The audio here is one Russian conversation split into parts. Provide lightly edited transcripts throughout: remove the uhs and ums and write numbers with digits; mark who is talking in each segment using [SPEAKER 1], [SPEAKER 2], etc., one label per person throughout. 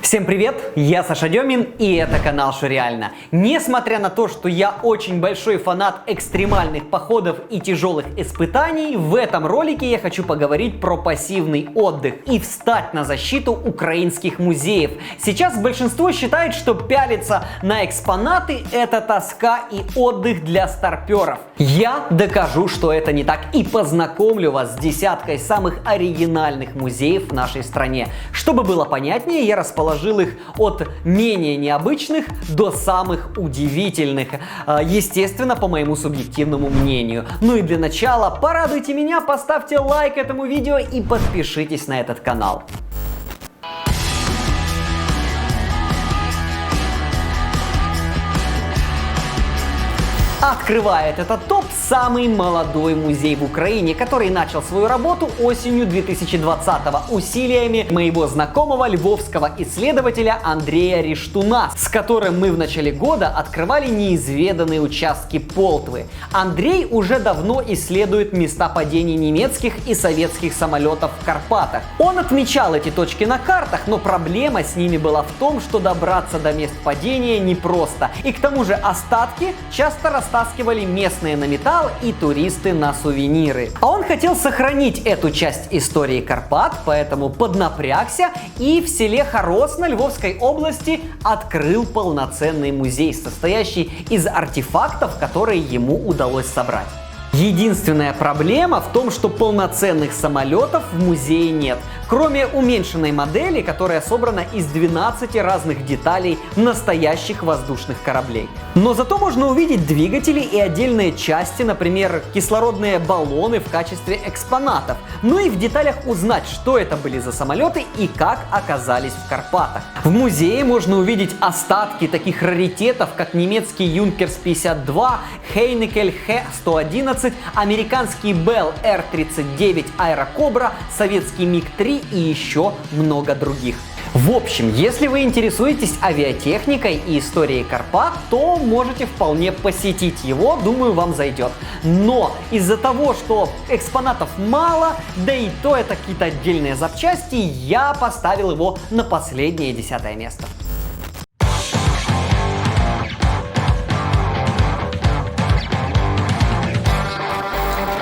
[SPEAKER 1] Всем привет, я Саша Демин, и это канал Шо-Реально. Несмотря на то, что я очень большой фанат экстремальных походов и тяжелых испытаний, в этом ролике я хочу поговорить про пассивный отдых и встать на защиту украинских музеев. Сейчас большинство считает, что пялиться на экспонаты – это тоска и отдых для старперов. Я докажу, что это не так, и познакомлю вас с десяткой самых оригинальных музеев в нашей стране. Чтобы было понятнее, я расположил их от менее необычных до самых удивительных. Естественно, по моему субъективному мнению. Ну и для начала порадуйте меня, поставьте лайк этому видео и подпишитесь на этот канал. Открывает этот топ самый молодой музей в Украине, который начал свою работу осенью 2020-го усилиями моего знакомого львовского исследователя Андрея Риштуна, с которым мы в начале года открывали неизведанные участки Полтвы. Андрей уже давно исследует места падений немецких и советских самолетов в Карпатах. Он отмечал эти точки на картах, но проблема с ними была в том, что добраться до мест падения непросто. И к тому же остатки часто растаскивали местные на металл и туристы на сувениры. А он хотел сохранить эту часть истории Карпат, поэтому поднапрягся и в селе Харосно Львовской области открыл полноценный музей, состоящий из артефактов, которые ему удалось собрать. Единственная проблема в том, что полноценных самолетов в музее нет, кроме уменьшенной модели, которая собрана из 12 разных деталей настоящих воздушных кораблей. Но зато можно увидеть двигатели и отдельные части, например, кислородные баллоны в качестве экспонатов. Ну и в деталях узнать, что это были за самолеты и как оказались в Карпатах. В музее можно увидеть остатки таких раритетов, как немецкий Юнкерс-52, Heinkel He-111, американский Bell R-39 Airacobra, советский МиГ-3 и еще много других. В общем, если вы интересуетесь авиатехникой и историей Карпат, то можете вполне посетить его, думаю, вам зайдет. Но из-за того, что экспонатов мало, да и то это какие-то отдельные запчасти, я поставил его на последнее 10-е место.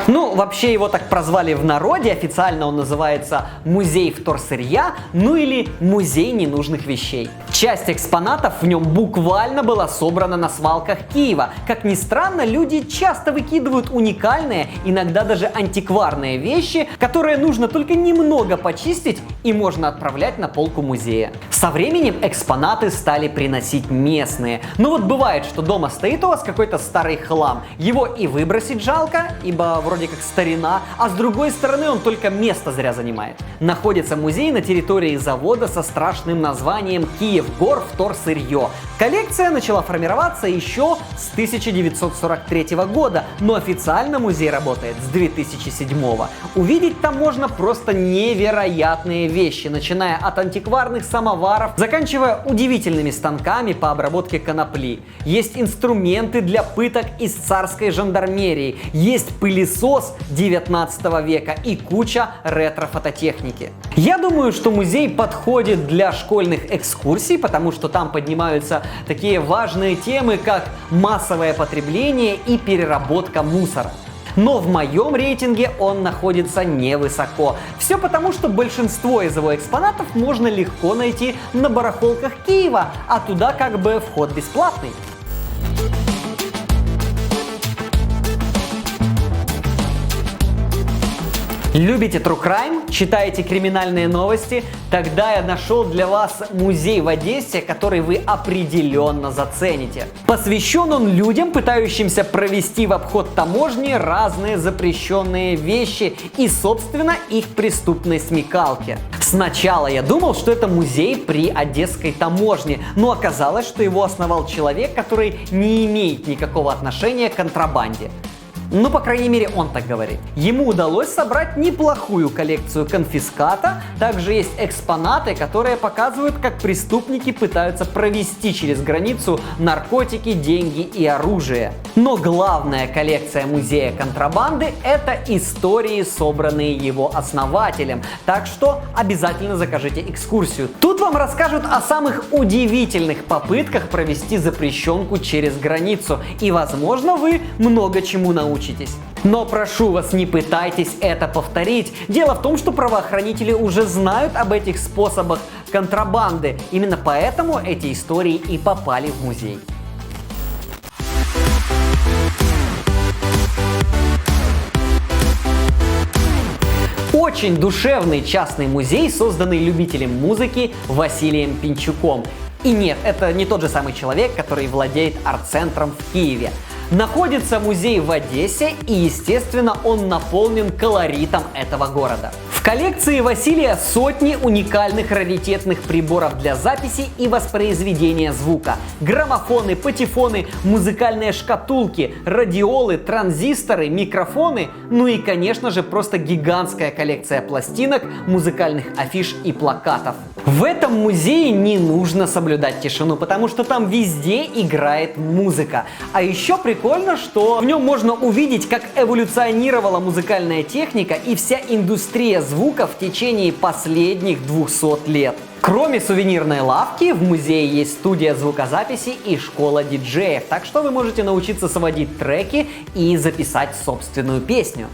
[SPEAKER 1] Ну, вообще его так прозвали в народе, официально он называется Музей вторсырья, ну или Музей ненужных вещей. Часть экспонатов в нем буквально была собрана на свалках Киева. Как ни странно, люди часто выкидывают уникальные, иногда даже антикварные вещи, которые нужно только немного почистить и можно отправлять на полку музея. Со временем экспонаты стали приносить местные. Но вот бывает, что дома стоит у вас какой-то старый хлам, его и выбросить жалко, ибо вроде как старина, а с другой стороны он только место зря занимает. Находится музей на территории завода со страшным названием Киевгор вторсырье. Коллекция начала формироваться еще с 1943 года, но официально музей работает с 2007. Увидеть там можно просто невероятные вещи, начиная от антикварных самоваров, заканчивая удивительными станками по обработке конопли. Есть инструменты для пыток из царской жандармерии, есть пылесос 19 века и куча ретро-фототехники. Я думаю, что музей подходит для школьных экскурсий, потому что там поднимаются такие важные темы, как массовое потребление и переработка мусора. Но в моем рейтинге он находится невысоко. Все потому, что большинство из его экспонатов можно легко найти на барахолках Киева, а туда как бы вход бесплатный. Любите True Crime? Читаете криминальные новости? Тогда я нашел для вас музей в Одессе, который вы определенно зацените. Посвящен он людям, пытающимся провести в обход таможни разные запрещенные вещи и, собственно, их преступной смекалке. Сначала я думал, что это музей при Одесской таможне, но оказалось, что его основал человек, который не имеет никакого отношения к контрабанде. Ну, по крайней мере, он так говорит. Ему удалось собрать неплохую коллекцию конфиската. Также есть экспонаты, которые показывают, как преступники пытаются провести через границу наркотики, деньги и оружие. Но главная коллекция музея контрабанды – это истории, собранные его основателем. Так что обязательно закажите экскурсию. Тут вам расскажут о самых удивительных попытках провести запрещенку через границу, и, возможно, вы много чему научитесь. Но прошу вас, не пытайтесь это повторить. Дело в том, что правоохранители уже знают об этих способах контрабанды. Именно поэтому эти истории и попали в музей. Очень душевный частный музей, созданный любителем музыки Василием Пинчуком. И нет, это не тот же самый человек, который владеет арт-центром в Киеве. Находится музей в Одессе, и, естественно, он наполнен колоритом этого города. В коллекции Василия сотни уникальных раритетных приборов для записи и воспроизведения звука. Граммофоны, патефоны, музыкальные шкатулки, радиолы, транзисторы, микрофоны, ну и, конечно же, просто гигантская коллекция пластинок, музыкальных афиш и плакатов. В этом музее не нужно соблюдать тишину, потому что там везде играет музыка. А еще прикольно, что в нем можно увидеть, как эволюционировала музыкальная техника и вся индустрия звука в течение последних 200 лет. Кроме сувенирной лавки, в музее есть студия звукозаписи и школа диджеев, так что вы можете научиться сводить треки и записать собственную песню.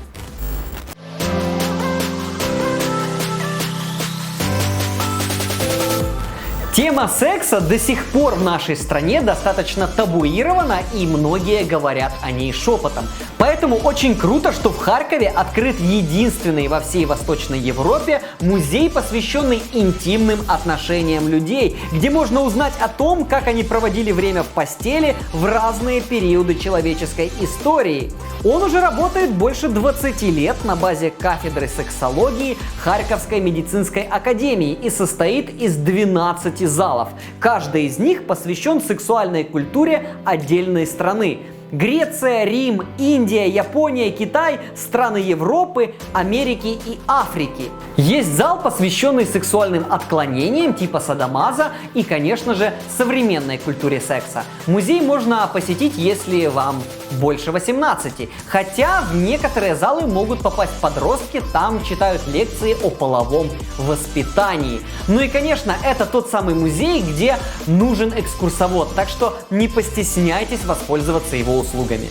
[SPEAKER 1] Тема секса до сих пор в нашей стране достаточно табуирована, и многие говорят о ней шепотом. Поэтому очень круто, что в Харькове открыт единственный во всей Восточной Европе музей, посвященный интимным отношениям людей, где можно узнать о том, как они проводили время в постели в разные периоды человеческой истории. Он уже работает больше 20 лет на базе кафедры сексологии Харьковской медицинской академии и состоит из 12 залов. Каждый из них посвящен сексуальной культуре отдельной страны. Греция, Рим, Индия, Япония, Китай, страны Европы, Америки и Африки. Есть зал, посвященный сексуальным отклонениям типа садомаза и, конечно же, современной культуре секса. Музей можно посетить, если вам больше 18. Хотя в некоторые залы могут попасть подростки, там читают лекции о половом воспитании. Ну и, конечно, это тот самый музей, где нужен экскурсовод, так что не постесняйтесь воспользоваться его услугами.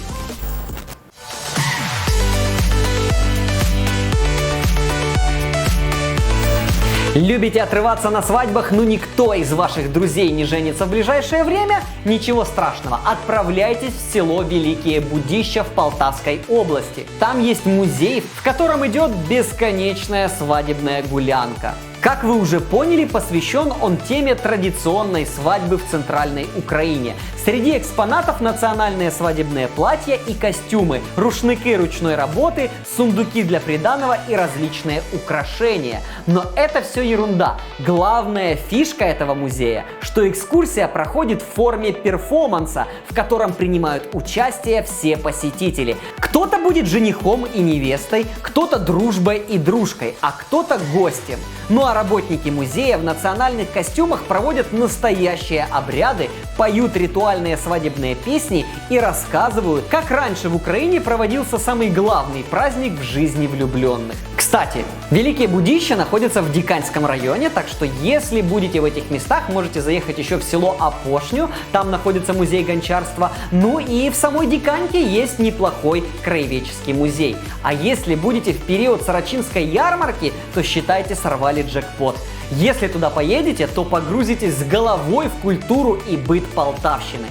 [SPEAKER 1] Любите отрываться на свадьбах, но никто из ваших друзей не женится в ближайшее время? Ничего страшного, отправляйтесь в село Великие Будища в Полтавской области. Там есть музей, в котором идет бесконечная свадебная гулянка. Как вы уже поняли, посвящен он теме традиционной свадьбы в Центральной Украине. Среди экспонатов национальные свадебные платья и костюмы, рушники ручной работы, сундуки для приданого и различные украшения. Но это все ерунда. Главная фишка этого музея, что экскурсия проходит в форме перформанса, в котором принимают участие все посетители. Кто-то будет женихом и невестой, кто-то дружбой и дружкой, а кто-то гостем. Ну а работники музея в национальных костюмах проводят настоящие обряды, поют ритуальные свадебные песни и рассказывают, как раньше в Украине проводился самый главный праздник в жизни влюбленных. Кстати, Великие Будища находятся в Диканьском районе, так что если будете в этих местах, можете заехать еще в село Опошню, там находится музей гончарства. Ну и в самой Диканьке есть неплохой краеведческий музей. А если будете в период Сорочинской ярмарки, то считайте, сорвали джекпот. Если туда поедете, то погрузитесь с головой в культуру и быт Полтавщины.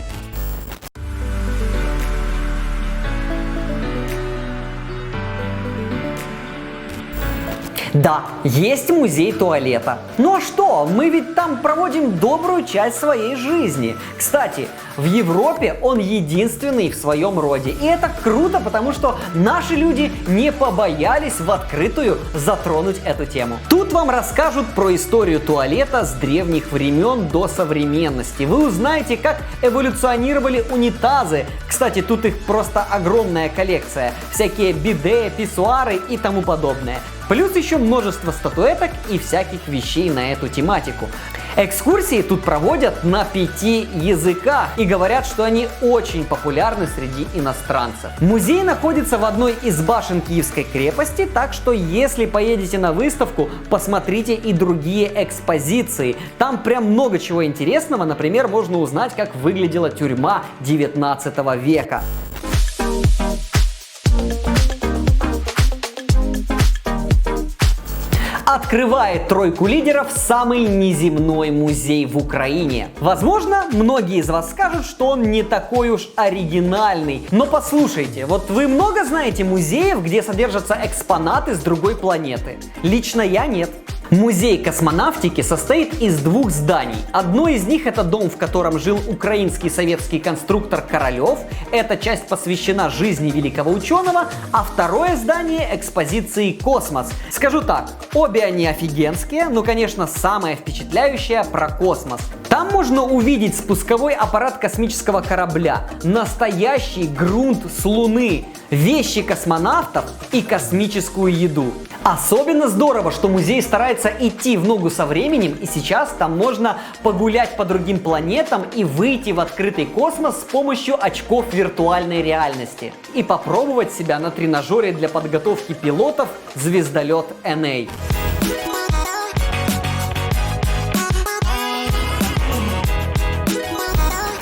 [SPEAKER 1] Да, есть музей туалета. Ну а что? Мы ведь там проводим добрую часть своей жизни. Кстати, в Европе он единственный в своем роде. И это круто, потому что наши люди не побоялись в открытую затронуть эту тему. Тут вам расскажут про историю туалета с древних времен до современности. Вы узнаете, как эволюционировали унитазы. Кстати, тут их просто огромная коллекция. Всякие биде, писсуары и тому подобное. Плюс еще множество статуэток и всяких вещей на эту тематику. Экскурсии тут проводят на 5 языках и говорят, что они очень популярны среди иностранцев. Музей находится в одной из башен Киевской крепости, так что если поедете на выставку, посмотрите и другие экспозиции. Там прям много чего интересного, например, можно узнать, как выглядела тюрьма 19 века. Открывает тройку лидеров самый неземной музей в Украине. Возможно, многие из вас скажут, что он не такой уж оригинальный. Но послушайте, вот вы много знаете музеев, где содержатся экспонаты с другой планеты? Лично я нет. Музей космонавтики состоит из 2 зданий. Одно из них — это дом, в котором жил украинский советский конструктор Королев. Эта часть посвящена жизни великого ученого, а второе здание — экспозиции «Космос». Скажу так, обе они офигенские, но, конечно, самое впечатляющее про космос. Там можно увидеть спусковой аппарат космического корабля, настоящий грунт с Луны, вещи космонавтов и космическую еду. Особенно здорово, что музей старается идти в ногу со временем, и сейчас там можно погулять по другим планетам и выйти в открытый космос с помощью очков виртуальной реальности. И попробовать себя на тренажере для подготовки пилотов звездолет NA.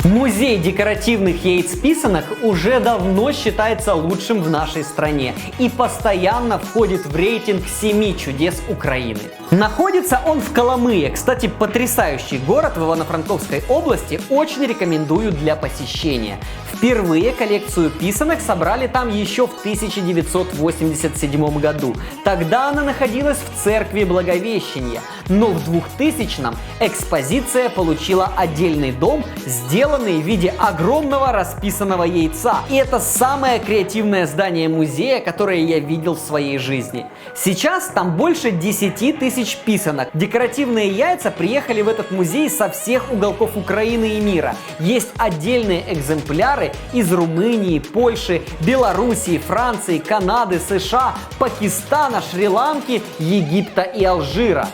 [SPEAKER 1] Музей декоративных яиц-писанок уже давно считается лучшим в нашей стране и постоянно входит в рейтинг 7 чудес Украины. Находится он в Коломые, кстати, потрясающий город в Ивано-Франковской области, очень рекомендую для посещения. Впервые коллекцию писанок собрали там еще в 1987 году. Тогда она находилась в церкви Благовещения, но в 2000-м экспозиция получила отдельный дом, сделанный в виде огромного расписанного яйца. И это самое креативное здание музея, которое я видел в своей жизни. Сейчас там больше 10 тысяч писанок. Декоративные яйца приехали в этот музей со всех уголков Украины и мира. Есть отдельные экземпляры из Румынии, Польши, Белоруссии, Франции, Канады, США, Пакистана, Шри-Ланки, Египта и Алжира.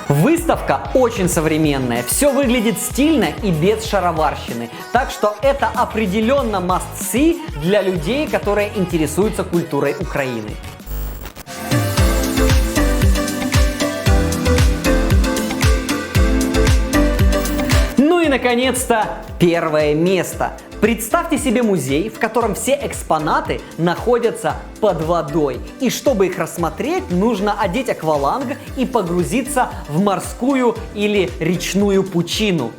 [SPEAKER 1] Выставка очень современная, все выглядит стильно и без шароварщины, так что это определенно must-see для людей, которые интересуются культурой Украины. Ну и наконец-то первое место. Представьте себе музей, в котором все экспонаты находятся под водой. И чтобы их рассмотреть, нужно одеть акваланг и погрузиться в морскую или речную пучину.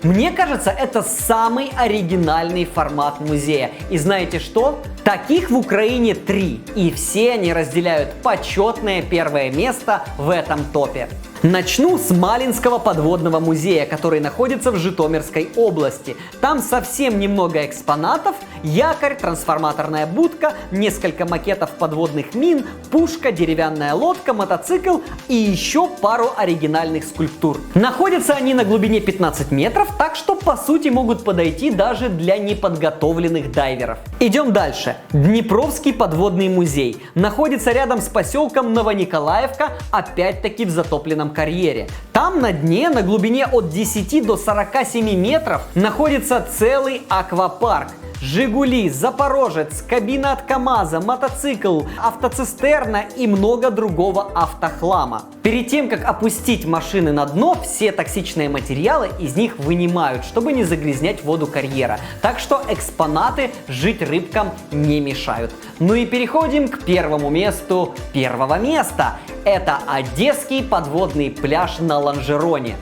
[SPEAKER 1] Мне кажется, это самый оригинальный формат музея. И знаете что? Таких в Украине 3, и все они разделяют почетное первое место в этом топе. Начну с Малинского подводного музея, который находится в Житомирской области. Там совсем немного экспонатов: якорь, трансформаторная будка, несколько макетов подводных мин, пушка, деревянная лодка, мотоцикл и еще пару оригинальных скульптур. Находятся они на глубине 15 метров, так что по сути могут подойти даже для неподготовленных дайверов. Идем дальше. Днепровский подводный музей находится рядом с поселком Новониколаевка, опять-таки в затопленном карьере. Там на дне, на глубине от 10 до 47 метров, находится целый аквапарк. Жигули, Запорожец, кабина от КамАЗа, мотоцикл, автоцистерна и много другого автохлама. Перед тем, как опустить машины на дно, все токсичные материалы из них вынимают, чтобы не загрязнять воду карьера. Так что экспонаты жить рыбкам не мешают. Ну и переходим к первому месту первого места. Это Одесский подводный пляж на Ланжероне.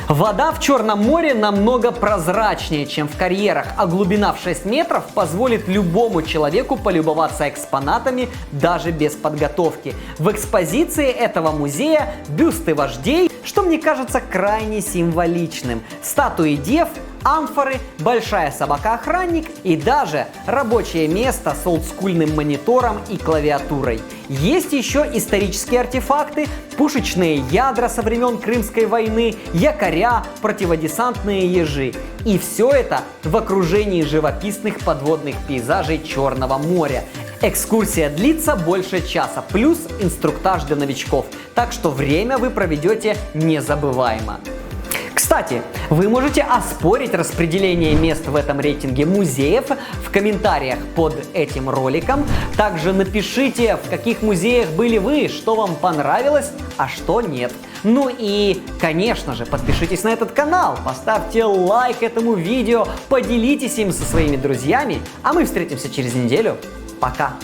[SPEAKER 1] Вода в Черном море намного прозрачнее, чем в карьерах, а глубина в 6 метров позволит любому человеку полюбоваться экспонатами даже без подготовки. В экспозиции этого музея бюсты вождей, что мне кажется крайне символичным, статуи дев, амфоры, большая собака-охранник и даже рабочее место с олдскульным монитором и клавиатурой. Есть еще исторические артефакты, пушечные ядра со времен Крымской войны, якоря, противодесантные ежи. И все это в окружении живописных подводных пейзажей Черного моря. Экскурсия длится больше часа, плюс инструктаж для новичков, так что время вы проведете незабываемо. Кстати, вы можете оспорить распределение мест в этом рейтинге музеев в комментариях под этим роликом. Также напишите, в каких музеях были вы, что вам понравилось, а что нет. Ну и, конечно же, подпишитесь на этот канал, поставьте лайк этому видео, поделитесь им со своими друзьями, а мы встретимся через неделю. Пока!